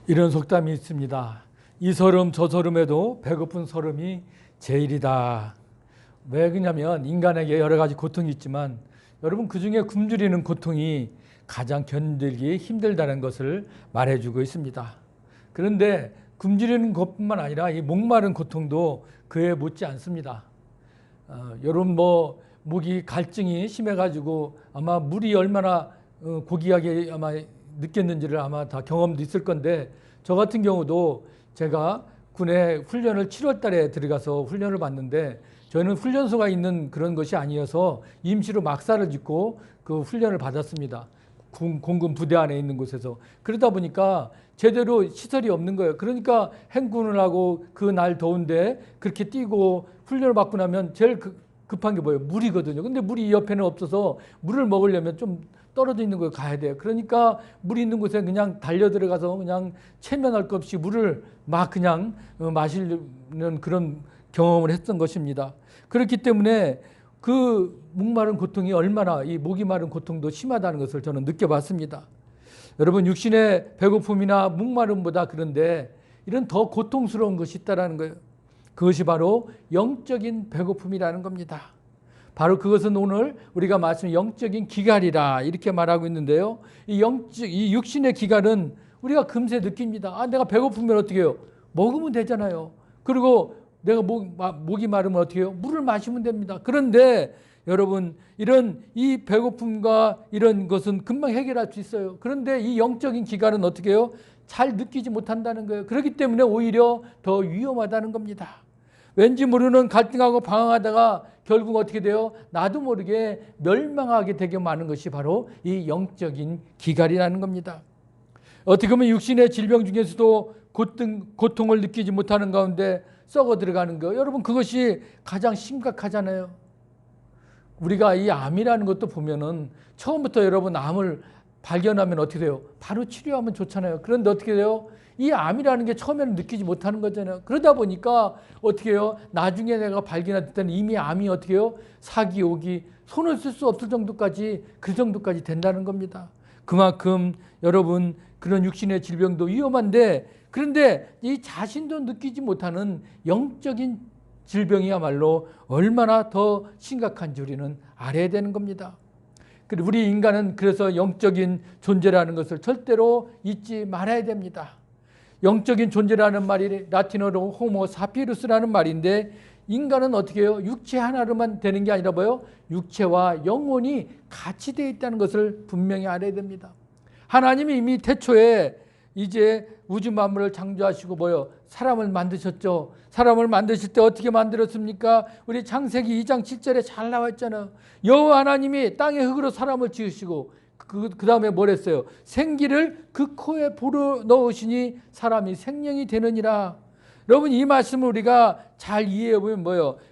이런 속담이 있습니다. 이 서름 저 서름에도 배고픈 서름이 제일이다. 왜 그러냐면 인간에게 여러 가지 고통이 있지만 여러분 그중에 굶주리는 고통이 가장 견디기 힘들다는 것을 말해주고 있습니다. 그런데 굶주리는 것뿐만 아니라 이 목마른 고통도 그에 못지 않습니다. 여러분 목이 갈증이 심해가지고 아마 물이 얼마나 고귀하게 아마 느꼈는지를 아마 다 경험도 있을 건데, 저 같은 경우도 제가 군에 훈련을 7월 달에 들어가서 훈련을 받는데, 저희는 훈련소가 있는 그런 것이 아니어서 임시로 막사를 짓고 그 훈련을 받았습니다. 공군 부대 안에 있는 곳에서. 그러다 보니까 제대로 시설이 없는 거예요. 그러니까 행군을 하고 그 날 더운데 그렇게 뛰고 훈련을 받고 나면 제일 급한 게 뭐예요? 물이거든요. 근데 물이 옆에는 없어서 물을 먹으려면 좀 떨어져 있는 곳에 가야 돼요. 그러니까 물이 있는 곳에 그냥 달려 들어가서 그냥 체면할 것 없이 물을 막 그냥 마시는 그런 경험을 했던 것입니다. 그렇기 때문에 그 목마른 고통이 얼마나 이 목이 마른 고통도 심하다는 것을 저는 느껴봤습니다. 여러분, 육신의 배고픔이나 목마름보다 그런데 이런 더 고통스러운 것이 있다는 거예요. 그것이 바로 영적인 배고픔이라는 겁니다. 바로 그것은 오늘 우리가 말씀 영적인 기갈이라 이렇게 말하고 있는데요. 이 육신의 기갈은 우리가 금세 느낍니다. 내가 배고프면 어떻게 해요? 먹으면 되잖아요. 그리고 내가 목이 마르면 어떻게 해요? 물을 마시면 됩니다. 그런데 여러분, 이 배고픔과 이런 것은 금방 해결할 수 있어요. 그런데 이 영적인 기갈은 어떻게 해요? 잘 느끼지 못한다는 거예요. 그렇기 때문에 오히려 더 위험하다는 겁니다. 왠지 모르는 갈등하고 방황하다가 결국 어떻게 돼요? 나도 모르게 멸망하게 되게 많은 것이 바로 이 영적인 기갈이라는 겁니다. 어떻게 보면 육신의 질병 중에서도 고통을 느끼지 못하는 가운데 썩어 들어가는 거, 여러분 그것이 가장 심각하잖아요. 우리가 이 암이라는 것도 보면은 처음부터 여러분 암을 발견하면 어떻게 돼요? 바로 치료하면 좋잖아요. 그런데 어떻게 돼요? 이 암이라는 게 처음에는 느끼지 못하는 거잖아요. 그러다 보니까 어떻게 해요? 나중에 내가 발견할 때는 이미 암이 어떻게 해요? 사기 오기 손을 쓸 수 없을 정도까지, 그 정도까지 된다는 겁니다. 그만큼 여러분 그런 육신의 질병도 위험한데, 그런데 이 자신도 느끼지 못하는 영적인 질병이야말로 얼마나 더 심각한지 우리는 알아야 되는 겁니다. 우리 인간은 그래서 영적인 존재라는 것을 절대로 잊지 말아야 됩니다. 영적인 존재라는 말이 라틴어로 호모 사피루스라는 말인데, 인간은 어떻게 해요? 육체 하나로만 되는 게 아니라 뭐예요? 육체와 영혼이 같이 되어 있다는 것을 분명히 알아야 됩니다. 하나님이 이미 태초에 이제 우주 만물을 창조하시고 사람을 만드셨죠. 사람을 만드실 때 어떻게 만들었습니까? 우리 창세기 2장 7절에 잘 나와 있잖아요. 여호와 하나님이 땅의 흙으로 사람을 지으시고 그 다음에 뭐랬어요? 생기를 그 코에 불어 넣으시니 사람이 생명이 되느니라. 여러분, 이 말씀을 우리가 잘 이해해 보면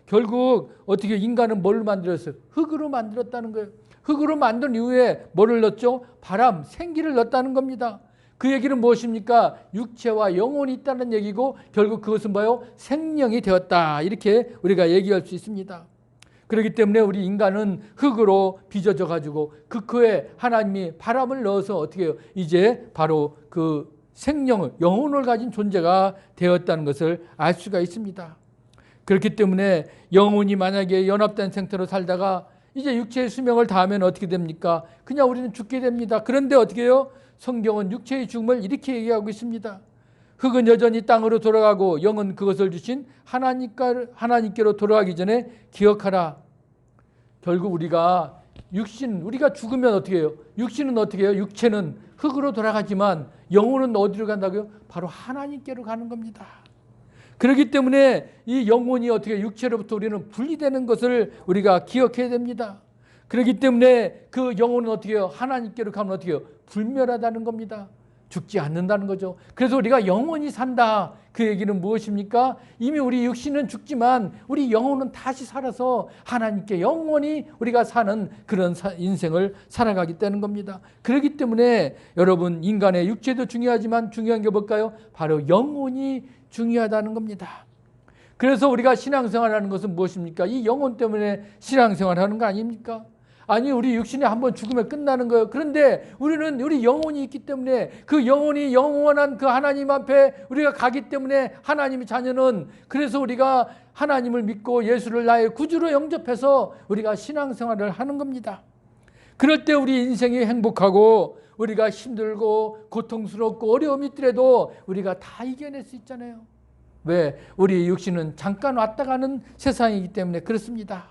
결국 어떻게 인간은 뭘 만들었어요? 흙으로 만들었다는 거예요. 흙으로 만든 이후에 뭐를 넣었죠? 바람, 생기를 넣었다는 겁니다. 그 얘기는 무엇입니까? 육체와 영혼이 있다는 얘기고, 결국 그것은 생명이 되었다. 이렇게 우리가 얘기할 수 있습니다. 그렇기 때문에 우리 인간은 흙으로 빚어져 가지고 그 코에 하나님이 바람을 넣어서 어떻게 해요? 이제 바로 그 생명을, 영혼을 가진 존재가 되었다는 것을 알 수가 있습니다. 그렇기 때문에 영혼이 만약에 연합된 상태로 살다가 이제 육체의 수명을 다하면 어떻게 됩니까? 그냥 우리는 죽게 됩니다. 그런데 어떻게 해요? 성경은 육체의 죽음을 이렇게 얘기하고 있습니다. 흙은 여전히 땅으로 돌아가고 영은 그것을 주신 하나님께로 돌아가기 전에 기억하라. 결국 우리가 죽으면 어떻게 해요? 육신은 어떻게 해요? 육체는 흙으로 돌아가지만 영혼은 어디로 간다고요? 바로 하나님께로 가는 겁니다. 그렇기 때문에 이 영혼이 어떻게 육체로부터 우리는 분리되는 것을 우리가 기억해야 됩니다. 그렇기 때문에 그 영혼은 어떻게 해요? 하나님께로 가면 어떻게 해요? 불멸하다는 겁니다. 죽지 않는다는 거죠. 그래서 우리가 영원히 산다. 그 얘기는 무엇입니까? 이미 우리 육신은 죽지만 우리 영혼은 다시 살아서 하나님께 영원히 우리가 사는 그런 인생을 살아가기 때문인 겁니다. 그렇기 때문에 여러분, 인간의 육체도 중요하지만 중요한 게 뭘까요? 바로 영혼이 중요하다는 겁니다. 그래서 우리가 신앙생활하는 것은 무엇입니까? 이 영혼 때문에 신앙생활하는 거 아닙니까? 아니 우리 육신이 한번 죽으면 끝나는 거예요. 그런데 우리는 우리 영혼이 있기 때문에 그 영혼이 영원한 그 하나님 앞에 우리가 가기 때문에 하나님의 자녀는 그래서 우리가 하나님을 믿고 예수를 나의 구주로 영접해서 우리가 신앙생활을 하는 겁니다. 그럴 때 우리 인생이 행복하고 우리가 힘들고 고통스럽고 어려움이 있더라도 우리가 다 이겨낼 수 있잖아요. 왜? 우리 육신은 잠깐 왔다 가는 세상이기 때문에 그렇습니다.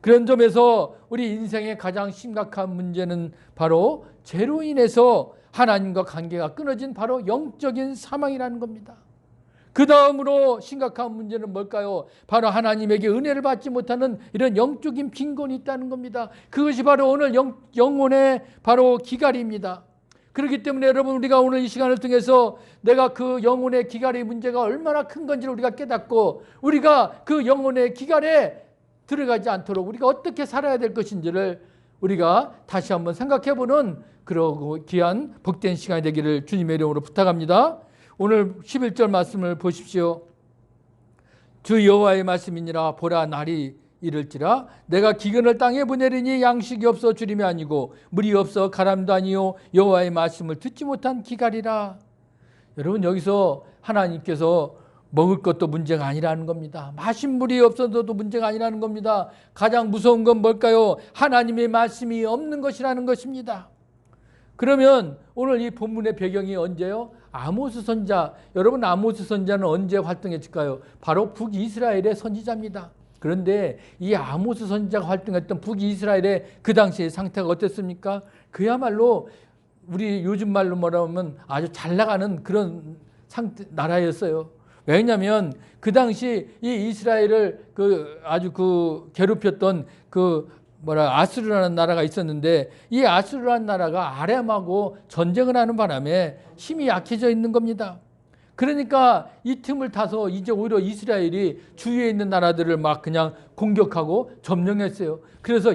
그런 점에서 우리 인생의 가장 심각한 문제는 바로 죄로 인해서 하나님과 관계가 끊어진 바로 영적인 사망이라는 겁니다. 그 다음으로 심각한 문제는 뭘까요? 바로 하나님에게 은혜를 받지 못하는 이런 영적인 빈곤이 있다는 겁니다. 그것이 바로 오늘 영혼의 바로 기갈입니다. 그렇기 때문에 여러분 우리가 오늘 이 시간을 통해서 내가 그 영혼의 기갈의 문제가 얼마나 큰 건지를 우리가 깨닫고 우리가 그 영혼의 기갈에 들어가지 않도록 우리가 어떻게 살아야 될 것인지를 우리가 다시 한번 생각해보는 그러고 귀한 복된 시간이 되기를 주님의 이름으로 부탁합니다. 오늘 11절 말씀을 보십시오. 주 여호와의 말씀이니라. 보라 날이 이를지라 내가 기근을 땅에 보내리니 양식이 없어 주림이 아니고 물이 없어 가람도 아니요 여호와의 말씀을 듣지 못한 기갈이라. 여러분 여기서 하나님께서 먹을 것도 문제가 아니라는 겁니다. 마신 물이 없어도 문제가 아니라는 겁니다. 가장 무서운 건 뭘까요? 하나님의 말씀이 없는 것이라는 것입니다. 그러면 오늘 이 본문의 배경이 언제요? 아모스 선지자. 여러분 아모스 선지자는 언제 활동했을까요? 바로 북이스라엘의 선지자입니다. 그런데 이 아모스 선지자가 활동했던 북이스라엘의 그 당시의 상태가 어땠습니까? 그야말로 우리 요즘 말로 뭐라면 아주 잘 나가는 그런 나라였어요. 왜냐하면 그 당시 이 이스라엘을 아주 괴롭혔던 아수르라는 나라가 있었는데 이 아수르라는 나라가 아람하고 전쟁을 하는 바람에 힘이 약해져 있는 겁니다. 그러니까 이 틈을 타서 이제 오히려 이스라엘이 주위에 있는 나라들을 막 그냥 공격하고 점령했어요. 그래서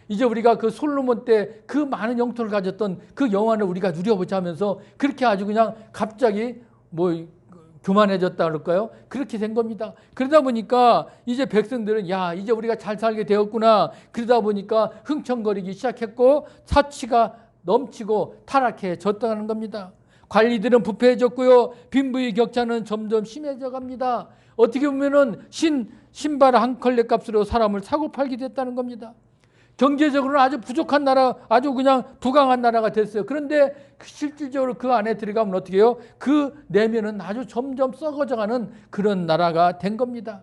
이제 우리가 그 솔로몬 때 그 많은 영토를 가졌던 그 영화를 우리가 누려보자 하면서 그렇게 아주 그냥 갑자기 교만해졌다 그럴까요? 그렇게 된 겁니다. 그러다 보니까 이제 백성들은 이제 우리가 잘 살게 되었구나. 그러다 보니까 흥청거리기 시작했고 사치가 넘치고 타락해졌다는 겁니다. 관리들은 부패해졌고요. 빈부의 격차는 점점 심해져 갑니다. 어떻게 보면은 신발 한 컬레 값으로 사람을 사고 팔게 됐다는 겁니다. 경제적으로는 아주 부족한 나라, 아주 그냥 부강한 나라가 됐어요. 그런데 실질적으로 그 안에 들어가면 어떻게 해요? 그 내면은 아주 점점 썩어져가는 그런 나라가 된 겁니다.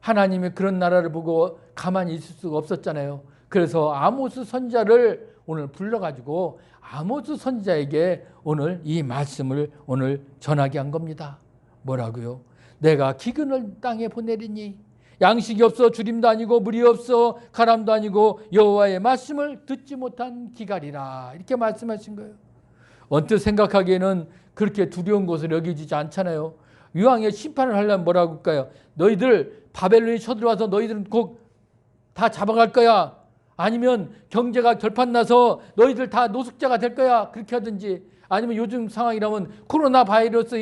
하나님이 그런 나라를 보고 가만히 있을 수가 없었잖아요. 그래서 아모스 선지자를 오늘 불러가지고 아모스 선지자에게 오늘 이 말씀을 오늘 전하게 한 겁니다. 뭐라고요? 내가 기근을 땅에 보내리니 양식이 없어 주림도 아니고 물이 없어 가람도 아니고 여호와의 말씀을 듣지 못한 기갈이라. 이렇게 말씀하신 거예요. 언뜻 생각하기에는 그렇게 두려운 것을 여기지 않잖아요. 유황의 심판을 하려면 뭐라고 할까요? 너희들 바벨론이 쳐들어와서 너희들은 꼭 다 잡아갈 거야. 아니면 경제가 결판나서 너희들 다 노숙자가 될 거야. 그렇게 하든지 아니면 요즘 상황이라면 코로나 바이러스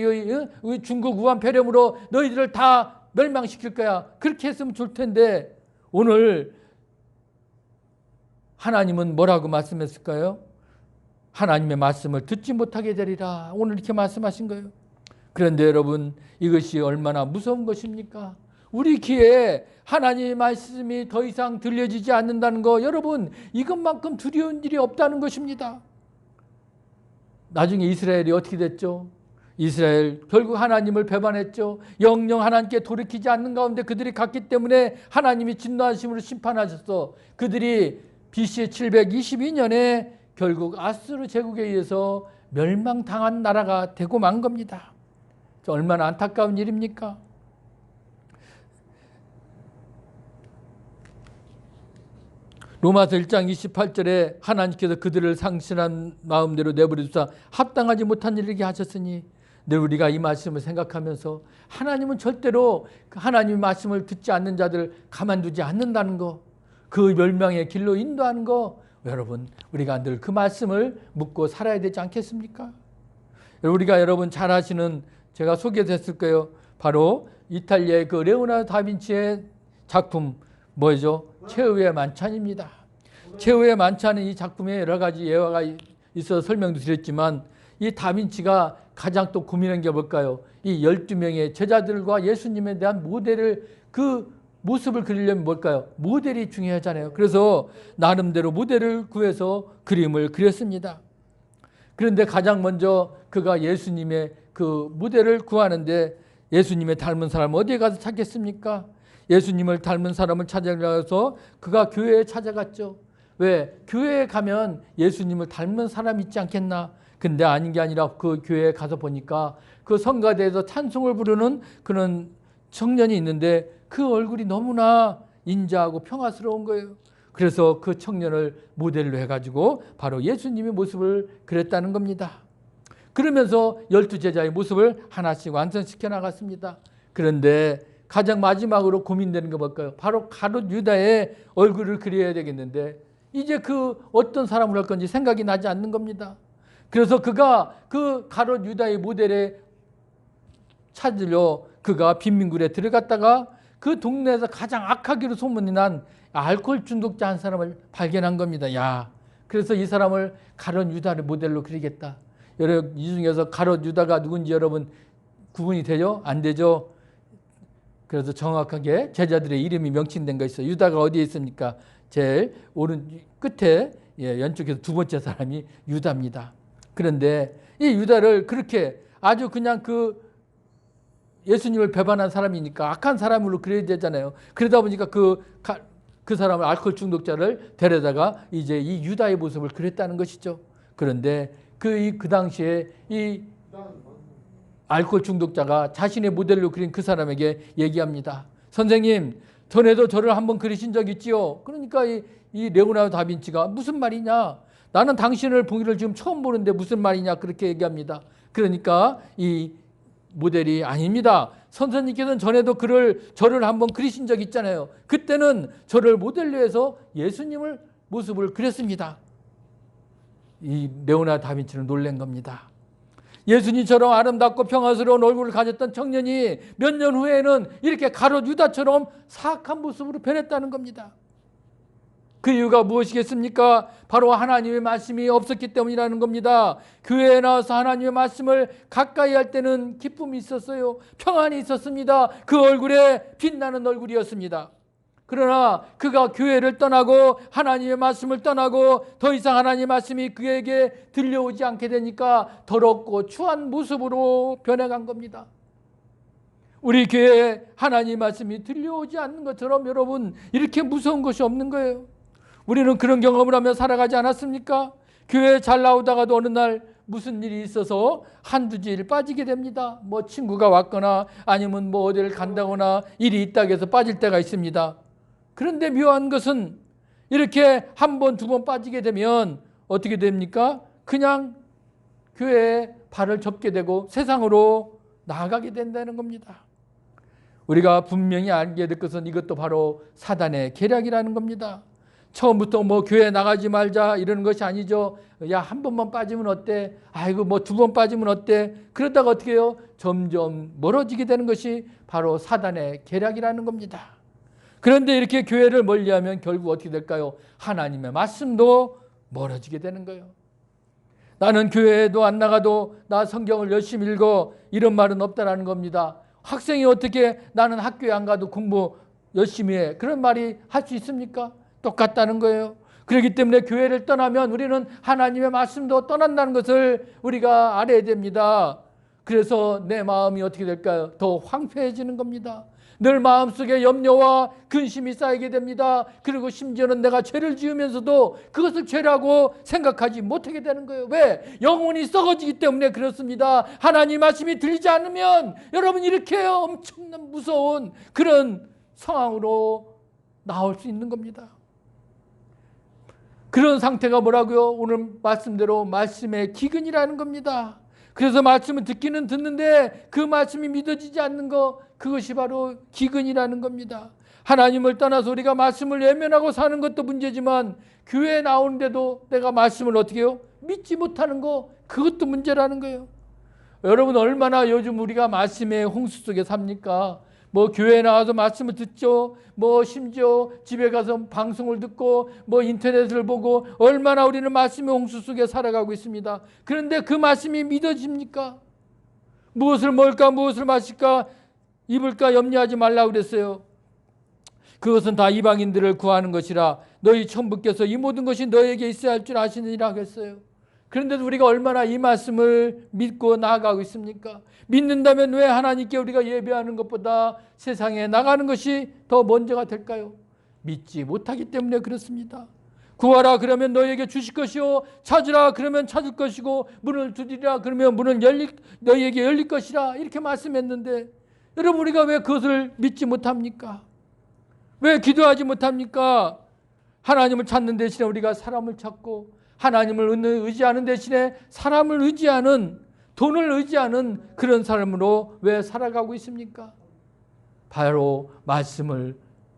중국 우한 폐렴으로 너희들을 다 멸망시킬 거야. 그렇게 했으면 좋을 텐데 오늘 하나님은 뭐라고 말씀했을까요? 하나님의 말씀을 듣지 못하게 되리라. 오늘 이렇게 말씀하신 거예요. 그런데 여러분 이것이 얼마나 무서운 것입니까? 우리 귀에 하나님의 말씀이 더 이상 들려지지 않는다는 거, 여러분 이것만큼 두려운 일이 없다는 것입니다. 나중에 이스라엘이 어떻게 됐죠? 이스라엘 결국 하나님을 배반했죠. 영영 하나님께 돌이키지 않는 가운데 그들이 갔기 때문에 하나님이 진노하심으로 심판하셔서 그들이 BC 722년에 결국 아수르 제국에 의해서 멸망당한 나라가 되고 만 겁니다. 얼마나 안타까운 일입니까? 로마서 1장 28절에 하나님께서 그들을 상실한 마음대로 내버려두사 합당하지 못한 일이게 하셨으니, 늘 우리가 이 말씀을 생각하면서 하나님은 절대로 하나님의 말씀을 듣지 않는 자들 가만두지 않는다는 거, 그 멸망의 길로 인도하는 거, 여러분 우리가 늘 그 말씀을 묻고 살아야 되지 않겠습니까? 우리가 여러분 잘 아시는, 제가 소개했을 거예요. 바로 이탈리아의 그 레오나르도 다빈치의 작품 뭐죠? 최후의 만찬입니다. 최후의 만찬은 이 작품에 여러 가지 예화가 있어서 설명도 드렸지만 이 다빈치가 가장 또 고민한 게 뭘까요? 이 12명의 제자들과 예수님에 대한 모델을 그 모습을 그리려면 뭘까요? 모델이 중요하잖아요. 그래서 나름대로 모델을 구해서 그림을 그렸습니다. 그런데 가장 먼저 그가 예수님의 그 모델을 구하는데 예수님의 닮은 사람 어디에 가서 찾겠습니까? 예수님을 닮은 사람을 찾아가서 그가 교회에 찾아갔죠. 왜? 교회에 가면 예수님을 닮은 사람이 있지 않겠나? 근데 아닌 게 아니라 그 교회에 가서 보니까 그 성가대에서 찬송을 부르는 그런 청년이 있는데 그 얼굴이 너무나 인자하고 평화스러운 거예요. 그래서 그 청년을 모델로 해가지고 바로 예수님의 모습을 그렸다는 겁니다. 그러면서 12제자의 모습을 하나씩 완성시켜 나갔습니다. 그런데 가장 마지막으로 고민되는 게 뭘까요? 바로 가룟 유다의 얼굴을 그려야 되겠는데 이제 그 어떤 사람을 할 건지 생각이 나지 않는 겁니다. 그래서 그가 그 가룟 유다의 모델에 찾으려 그가 빈민굴에 들어갔다가 그 동네에서 가장 악하기로 소문이 난 알코올 중독자 한 사람을 발견한 겁니다. 야, 그래서 이 사람을 가룟 유다를 모델로 그리겠다. 여러분 이 중에서 가룟 유다가 누군지 여러분 구분이 되죠? 안 되죠? 그래서 정확하게 제자들의 이름이 명칭된 거 있어요. 유다가 어디에 있습니까? 제일 오른 끝에 왼쪽에서 두 번째 사람이 유다입니다. 그런데 이 유다를 그렇게 아주 그냥 그 예수님을 배반한 사람이니까 악한 사람으로 그려야 되잖아요. 그러다 보니까 그 사람을 알코올 중독자를 데려다가 이제 이 유다의 모습을 그렸다는 것이죠. 그런데 그 당시에 이 알코올 중독자가 자신의 모델로 그린 그 사람에게 얘기합니다. 선생님, 전에도 저를 한번 그리신 적 있지요? 그러니까 이 레오나르도 다빈치가 무슨 말이냐? 나는 당신을 보기를 지금 처음 보는데 무슨 말이냐? 그렇게 얘기합니다. 그러니까 이 모델이 아닙니다. 선생님께서는 전에도 저를 한번 그리신 적 있잖아요. 그때는 저를 모델로 해서 예수님을 모습을 그렸습니다. 이 레오나르도 다빈치는 놀란 겁니다. 예수님처럼 아름답고 평화스러운 얼굴을 가졌던 청년이 몇 년 후에는 이렇게 가룟 유다처럼 사악한 모습으로 변했다는 겁니다. 그 이유가 무엇이겠습니까? 바로 하나님의 말씀이 없었기 때문이라는 겁니다. 교회에 나와서 하나님의 말씀을 가까이 할 때는 기쁨이 있었어요. 평안이 있었습니다. 그 얼굴에 빛나는 얼굴이었습니다. 그러나 그가 교회를 떠나고 하나님의 말씀을 떠나고 더 이상 하나님의 말씀이 그에게 들려오지 않게 되니까 더럽고 추한 모습으로 변해간 겁니다. 우리 교회에 하나님의 말씀이 들려오지 않는 것처럼 여러분 이렇게 무서운 것이 없는 거예요. 우리는 그런 경험을 하며 살아가지 않았습니까? 교회에 잘 나오다가도 어느 날 무슨 일이 있어서 한두 질 빠지게 됩니다. 뭐 친구가 왔거나 아니면 뭐 어디를 간다거나 일이 있다고 해서 빠질 때가 있습니다. 그런데 묘한 것은 이렇게 한 번, 두 번 빠지게 되면 어떻게 됩니까? 그냥 교회에 발을 접게 되고 세상으로 나아가게 된다는 겁니다. 우리가 분명히 알게 될 것은 이것도 바로 사단의 계략이라는 겁니다. 처음부터 뭐 교회 나가지 말자 이러는 것이 아니죠. 야, 한 번만 빠지면 어때? 아이고 뭐 두 번 빠지면 어때? 그러다가 어떻게 해요? 점점 멀어지게 되는 것이 바로 사단의 계략이라는 겁니다. 그런데 이렇게 교회를 멀리하면 결국 어떻게 될까요? 하나님의 말씀도 멀어지게 되는 거예요. 나는 교회에도 안 나가도 나 성경을 열심히 읽어 이런 말은 없다라는 겁니다. 학생이 어떻게 나는 학교에 안 가도 공부 열심히 해 그런 말이 할 수 있습니까? 똑같다는 거예요. 그렇기 때문에 교회를 떠나면 우리는 하나님의 말씀도 떠난다는 것을 우리가 알아야 됩니다. 그래서 내 마음이 어떻게 될까요? 더 황폐해지는 겁니다. 늘 마음속에 염려와 근심이 쌓이게 됩니다. 그리고 심지어는 내가 죄를 지으면서도 그것을 죄라고 생각하지 못하게 되는 거예요. 왜? 영혼이 썩어지기 때문에 그렇습니다. 하나님 말씀이 들리지 않으면 여러분 이렇게 엄청난 무서운 그런 상황으로 나올 수 있는 겁니다. 그런 상태가 뭐라고요? 오늘 말씀대로 말씀의 기근이라는 겁니다. 그래서 말씀을 듣기는 듣는데 그 말씀이 믿어지지 않는 것, 그것이 바로 기근이라는 겁니다. 하나님을 떠나서 우리가 말씀을 외면하고 사는 것도 문제지만 교회에 나오는데도 내가 말씀을 어떻게 해요? 믿지 못하는 거, 그것도 문제라는 거예요. 여러분 얼마나 요즘 우리가 말씀의 홍수 속에 삽니까? 뭐 교회에 나와서 말씀을 듣죠. 뭐 심지어 집에 가서 방송을 듣고 뭐 인터넷을 보고 얼마나 우리는 말씀의 홍수 속에 살아가고 있습니다. 그런데 그 말씀이 믿어집니까? 무엇을 먹을까 무엇을 마실까 입을까 염려하지 말라고 그랬어요. 그것은 다 이방인들을 구하는 것이라 너희 천부께서 이 모든 것이 너에게 있어야 할 줄 아시느니라 했어요. 그런데도 우리가 얼마나 이 말씀을 믿고 나아가고 있습니까? 믿는다면 왜 하나님께 우리가 예배하는 것보다 세상에 나가는 것이 더 먼저가 될까요? 믿지 못하기 때문에 그렇습니다. 구하라 그러면 너희에게 주실 것이요 찾으라 그러면 찾을 것이고 문을 두드리라 그러면 문을 너희에게 열릴 것이라 이렇게 말씀했는데 여러분 우리가 왜 그것을 믿지 못합니까? 왜 기도하지 못합니까? 하나님을 찾는 대신에 우리가 사람을 찾고 하나님을 의지하는 대신에 사람을 의지하는 돈을 의지하는 그런 삶으로 왜 살아가고 있습니까? 바로 말씀을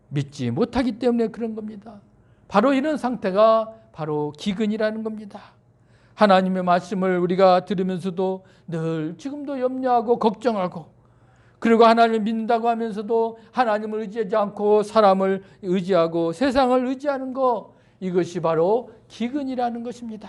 믿지 못하기 때문에 그런 겁니다. 바로 이런 상태가 바로 기근이라는 겁니다. 하나님의 말씀을 우리가 들으면서도 늘 지금도 염려하고 걱정하고 그리고 하나님을 믿는다고 하면서도 하나님을 의지하지 않고 사람을 의지하고 세상을 의지하는 것 이것이 바로 기근이라는 것입니다.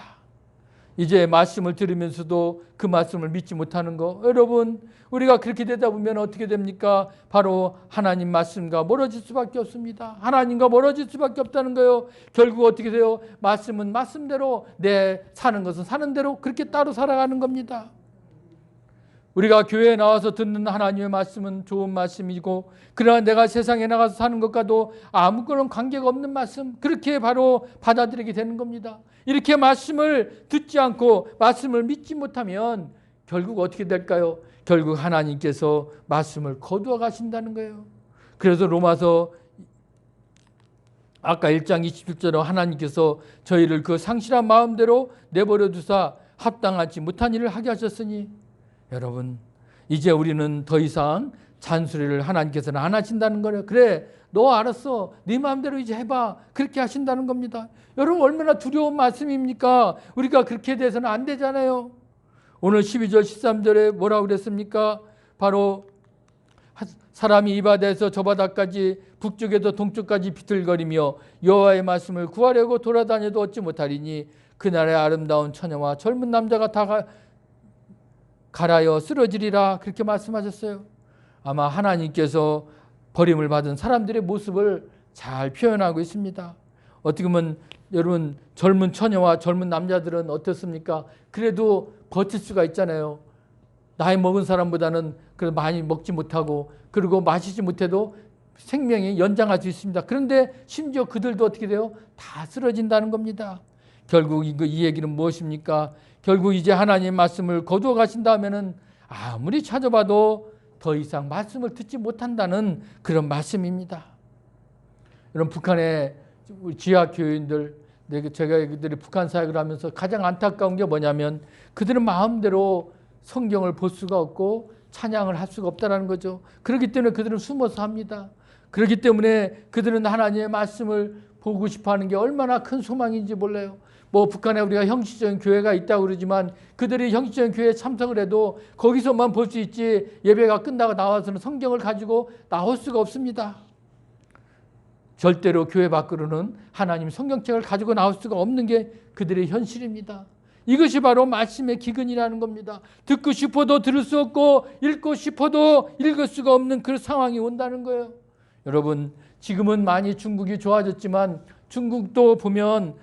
이제 말씀을 들으면서도 그 말씀을 믿지 못하는 거 여러분 우리가 그렇게 되다 보면 어떻게 됩니까? 바로 하나님 말씀과 멀어질 수밖에 없습니다. 하나님과 멀어질 수밖에 없다는 거예요. 결국 어떻게 돼요? 말씀은 말씀대로 내 사는 것은 사는 대로 그렇게 따로 살아가는 겁니다. 우리가 교회에 나와서 듣는 하나님의 말씀은 좋은 말씀이고 그러나 내가 세상에 나가서 사는 것과도 아무런 관계가 없는 말씀 그렇게 바로 받아들이게 되는 겁니다. 이렇게 말씀을 듣지 않고 말씀을 믿지 못하면 결국 어떻게 될까요? 결국 하나님께서 말씀을 거두어 가신다는 거예요. 그래서 로마서 아까 1장 27절에 하나님께서 저희를 그 상실한 마음대로 내버려 두사 합당하지 못한 일을 하게 하셨으니 여러분 이제 우리는 더 이상 잔소리를 하나님께서는 안 하신다는 거예요. 그래 너 알았어 네 마음대로 이제 해봐 그렇게 하신다는 겁니다. 여러분 얼마나 두려운 말씀입니까? 우리가 그렇게 돼서는 안 되잖아요. 오늘 12절 13절에 뭐라고 그랬습니까? 바로 사람이 이 바다에서 저 바다까지 북쪽에도 동쪽까지 비틀거리며 여호와의 말씀을 구하려고 돌아다녀도 얻지 못하리니 그날의 아름다운 처녀와 젊은 남자가 다 갈아여 쓰러지리라 그렇게 말씀하셨어요. 아마 하나님께서 버림을 받은 사람들의 모습을 잘 표현하고 있습니다. 어떻게 보면 여러분 젊은 처녀와 젊은 남자들은 어떻습니까? 그래도 버틸 수가 있잖아요. 나이 먹은 사람보다는 그래도 많이 먹지 못하고 그리고 마시지 못해도 생명이 연장할 수 있습니다. 그런데 심지어 그들도 어떻게 돼요? 다 쓰러진다는 겁니다. 결국 이 얘기는 무엇입니까? 결국 이제 하나님의 말씀을 거두어 가신 다음에는 아무리 찾아봐도 더 이상 말씀을 듣지 못한다는 그런 말씀입니다. 여러분 북한의 지하 교인들 제가 그들이 북한 사역을 하면서 가장 안타까운 게 뭐냐면 그들은 마음대로 성경을 볼 수가 없고 찬양을 할 수가 없다는 거죠. 그렇기 때문에 그들은 숨어서 합니다. 그렇기 때문에 그들은 하나님의 말씀을 보고 싶어하는 게 얼마나 큰 소망인지 몰라요. 뭐 북한에 우리가 형식적인 교회가 있다고 그러지만 그들이 형식적인 교회에 참석을 해도 거기서만 볼 수 있지 예배가 끝나고 나와서는 성경을 가지고 나올 수가 없습니다. 절대로 교회 밖으로는 하나님 성경책을 가지고 나올 수가 없는 게 그들의 현실입니다. 이것이 바로 말씀의 기근이라는 겁니다. 듣고 싶어도 들을 수 없고 읽고 싶어도 읽을 수가 없는 그런 상황이 온다는 거예요. 여러분 지금은 많이 중국이 좋아졌지만 중국도 보면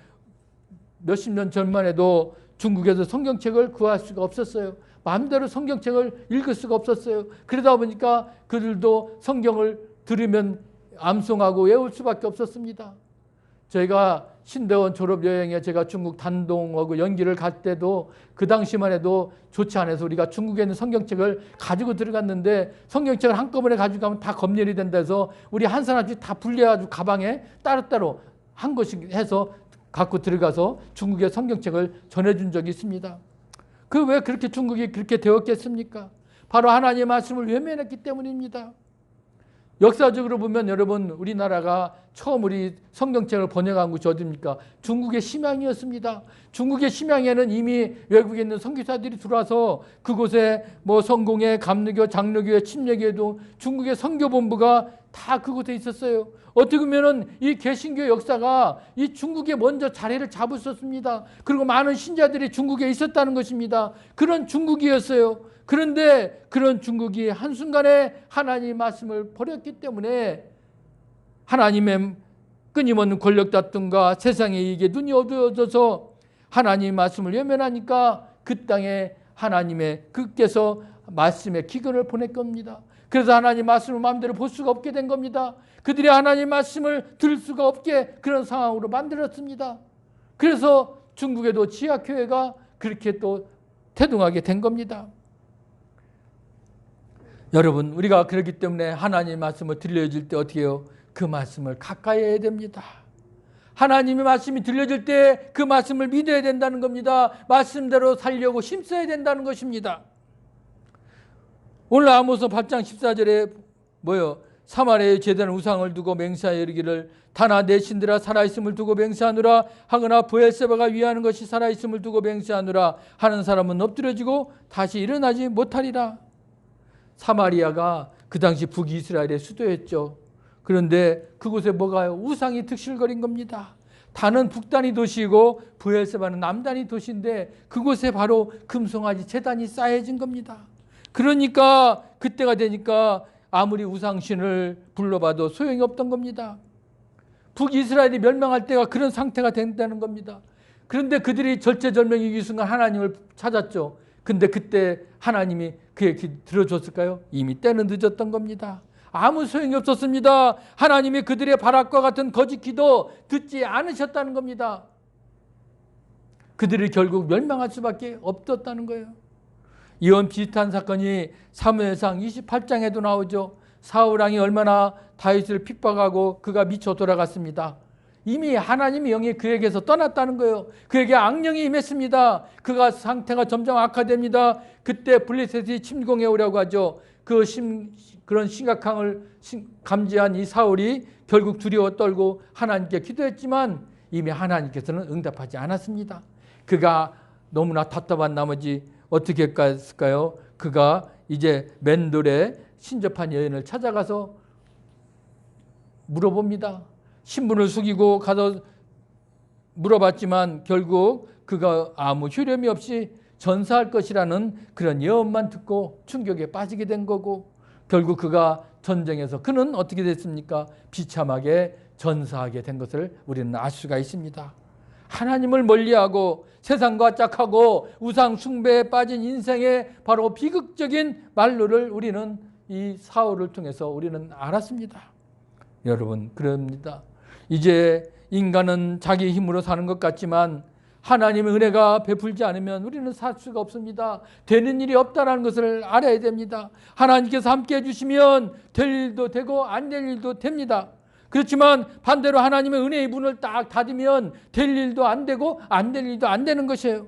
몇십 년 전만 해도 중국에서 성경책을 구할 수가 없었어요. 마음대로 성경책을 읽을 수가 없었어요. 그러다 보니까 그들도 성경을 들으면 암송하고 외울 수밖에 없었습니다. 저희가 신대원 졸업여행에 제가 중국 단동하고 연기를 갈 때도 그 당시만 해도 좋지 않아서 우리가 중국에 있는 성경책을 가지고 들어갔는데 성경책을 한꺼번에 가지고 가면 다 검열이 된다 해서 우리 한 사람씩 다 분리해가지고 가방에 따로따로 한 곳씩 해서 갖고 들어가서 중국의 성경책을 전해준 적이 있습니다. 그 왜 그렇게 중국이 그렇게 되었겠습니까? 바로 하나님의 말씀을 외면했기 때문입니다. 역사적으로 보면 여러분 우리나라가 처음 우리 성경책을 번역한 곳이 어디입니까? 중국의 심양이었습니다. 중국의 심양에는 이미 외국에 있는 선교사들이 들어와서 그곳에 뭐 성공회, 감리교, 장로교회, 침례교회도 중국의 선교본부가 다 그곳에 있었어요. 어떻게 보면은 이 개신교 역사가 이 중국에 먼저 자리를 잡았었습니다. 그리고 많은 신자들이 중국에 있었다는 것입니다. 그런 중국이었어요. 그런데 그런 중국이 한순간에 하나님의 말씀을 버렸기 때문에 하나님의 끊임없는 권력 다툼과 세상의 이익에 눈이 어두워져서 하나님의 말씀을 외면하니까 그 땅에 하나님의 그께서 말씀의 기근을 보낼 겁니다. 그래서 하나님 말씀을 마음대로 볼 수가 없게 된 겁니다. 그들이 하나님 말씀을 들을 수가 없게 그런 상황으로 만들었습니다. 그래서 중국에도 지하교회가 그렇게 또 태동하게 된 겁니다. 여러분, 우리가 그렇기 때문에 하나님의 말씀을 들려줄 때 어떻게 해요? 그 말씀을 가까이 해야 됩니다. 하나님의 말씀이 들려줄 때 그 말씀을 믿어야 된다는 겁니다. 말씀대로 살려고 힘써야 된다는 것입니다. 오늘 아모스 8장 14절에 뭐요? 사마리아에 제단을 우상을 두고 맹세하여 이르기를 다나 내 신들아 살아있음을 두고 맹세하노라 하거나 브엘세바가 위하는 것이 살아있음을 두고 맹세하노라 하는 사람은 엎드려지고 다시 일어나지 못하리라. 사마리아가 그 당시 북이스라엘의 수도였죠. 그런데 그곳에 뭐가요? 우상이 득실거린 겁니다. 다는 북단위 도시이고 브엘세바는 남단위 도시인데 그곳에 바로 금송아지 제단이 쌓여진 겁니다. 그러니까 그때가 되니까 아무리 우상신을 불러봐도 소용이 없던 겁니다. 북이스라엘이 멸망할 때가 그런 상태가 된다는 겁니다. 그런데 그들이 절체절명이 순간 하나님을 찾았죠. 근데 그때 하나님이 그의 기 들어줬을까요? 이미 때는 늦었던 겁니다. 아무 소용이 없었습니다. 하나님이 그들의 바락과 같은 거짓 기도 듣지 않으셨다는 겁니다. 그들이 결국 멸망할 수밖에 없었다는 거예요. 이런 비슷한 사건이 사무엘상 28장에도 나오죠. 사울왕이 얼마나 다윗을 핍박하고 그가 미쳐 돌아갔습니다. 이미 하나님의 영이 그에게서 떠났다는 거예요. 그에게 악령이 임했습니다. 그가 상태가 점점 악화됩니다. 그때 블레셋이 침공해 오려고 하죠. 그런 심각함을 감지한 이 사울이 결국 두려워 떨고 하나님께 기도했지만 이미 하나님께서는 응답하지 않았습니다. 그가 너무나 답답한 나머지 어떻게 했을까요? 그가 이제 맨돌에 신접한 여인을 찾아가서 물어봅니다. 신분을 숙이고 가서 물어봤지만 결국 그가 아무 효력이 없이 전사할 것이라는 그런 예언만 듣고 충격에 빠지게 된 거고 결국 그가 전쟁에서 그는 어떻게 됐습니까? 비참하게 전사하게 된 것을 우리는 알 수가 있습니다. 하나님을 멀리하고 세상과 짝하고 우상 숭배에 빠진 인생의 바로 비극적인 말로를 우리는 이 사울을 통해서 우리는 알았습니다. 여러분, 그럽니다. 이제 인간은 자기 힘으로 사는 것 같지만 하나님의 은혜가 베풀지 않으면 우리는 살 수가 없습니다. 되는 일이 없다는 것을 알아야 됩니다. 하나님께서 함께 해주시면 될 일도 되고 안 될 일도 됩니다. 그렇지만 반대로 하나님의 은혜의 문을 딱 닫으면 될 일도 안 되고 안 될 일도 안 되는 것이에요.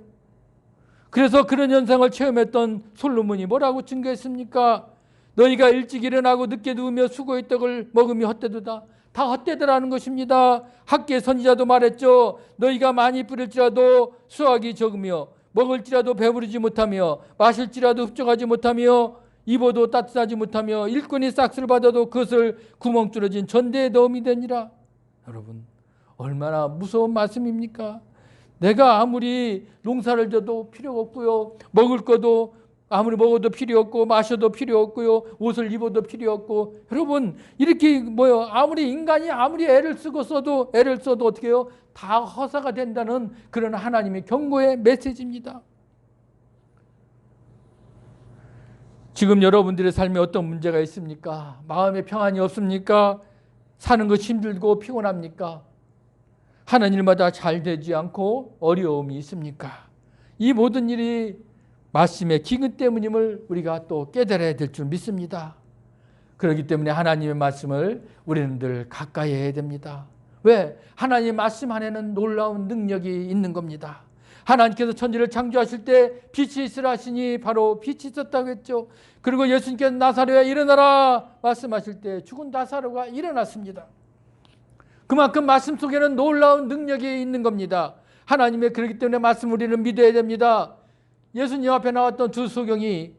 그래서 그런 현상을 체험했던 솔로몬이 뭐라고 증거했습니까? 너희가 일찍 일어나고 늦게 누우며 수고의 떡을 먹으며 헛되도다. 다 헛되더라는 것입니다. 학계 선지자도 말했죠. 너희가 많이 뿌릴지라도 수확이 적으며 먹을지라도 배부르지 못하며 마실지라도 흡족하지 못하며 입어도 따뜻하지 못하며 일꾼이 싹쓸 받아도 그것을 구멍 뚫어진 전대에 넣음이 되니라. 여러분, 얼마나 무서운 말씀입니까? 내가 아무리 농사를 져도 필요가 없고요. 먹을 것도 아무리 먹어도 필요 없고 마셔도 필요 없고요. 옷을 입어도 필요 없고. 여러분, 이렇게 아무리 인간이 아무리 애를 써도 어떻게 해요? 다 허사가 된다는 그런 하나님의 경고의 메시지입니다. 지금 여러분들의 삶에 어떤 문제가 있습니까? 마음에 평안이 없습니까? 사는 것이 힘들고 피곤합니까? 하는 일마다 잘 되지 않고 어려움이 있습니까? 이 모든 일이 말씀의 기근 때문임을 우리가 또 깨달아야 될 줄 믿습니다. 그렇기 때문에 하나님의 말씀을 우리는 늘 가까이 해야 됩니다. 왜? 하나님의 말씀 안에는 놀라운 능력이 있는 겁니다. 하나님께서 천지를 창조하실 때 빛이 있으라 하시니 바로 빛이 있었다고 했죠. 그리고 예수님께서 나사로야 일어나라 말씀하실 때 죽은 나사로가 일어났습니다. 그만큼 말씀 속에는 놀라운 능력이 있는 겁니다. 하나님의 그렇기 때문에 말씀 우리는 믿어야 됩니다. 예수님 앞에 나왔던 두 소경이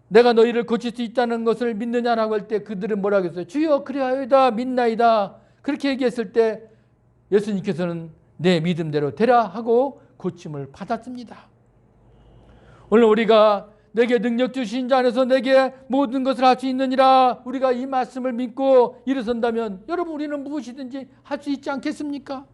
내가 너희를 고칠 수 있다는 것을 믿느냐라고 할 때 그들은 뭐라고 했어요? 주여 그리하여다 믿나이다. 그렇게 얘기했을 때 예수님께서는 내 믿음대로 되라 하고 고침을 받았습니다. 오늘 우리가 내게 능력 주신 자 안에서 내게 모든 것을 할 수 있느니라 우리가 이 말씀을 믿고 일어선다면 여러분 우리는 무엇이든지 할 수 있지 않겠습니까?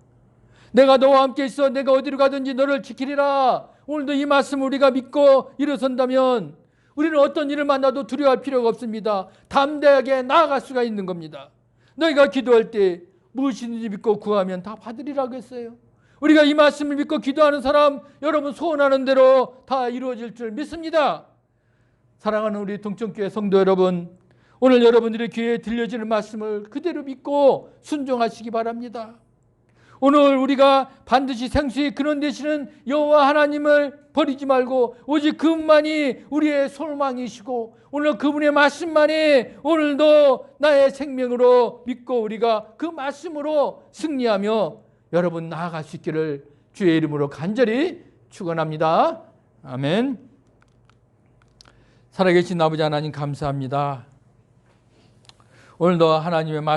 내가 너와 함께 있어 내가 어디로 가든지 너를 지키리라. 오늘도 이 말씀을 우리가 믿고 일어선다면 우리는 어떤 일을 만나도 두려워할 필요가 없습니다. 담대하게 나아갈 수가 있는 겁니다. 너희가 기도할 때 무엇이든지 믿고 구하면 다 받으리라고 했어요. 우리가 이 말씀을 믿고 기도하는 사람 여러분 소원하는 대로 다 이루어질 줄 믿습니다. 사랑하는 우리 동천교회 성도 여러분, 오늘 여러분들의 귀에 들려지는 말씀을 그대로 믿고 순종하시기 바랍니다. 오늘 우리가 반드시 생수의 근원 되시는 여호와 하나님을 버리지 말고 오직 그분만이 우리의 소망이시고 오늘 그분의 말씀만이 오늘도 나의 생명으로 믿고 우리가 그 말씀으로 승리하며 여러분 나아갈 수 있기를 주의 이름으로 간절히 축원합니다. 아멘. 살아계신 아버지 하나님 감사합니다. 오늘도 하나님의 말씀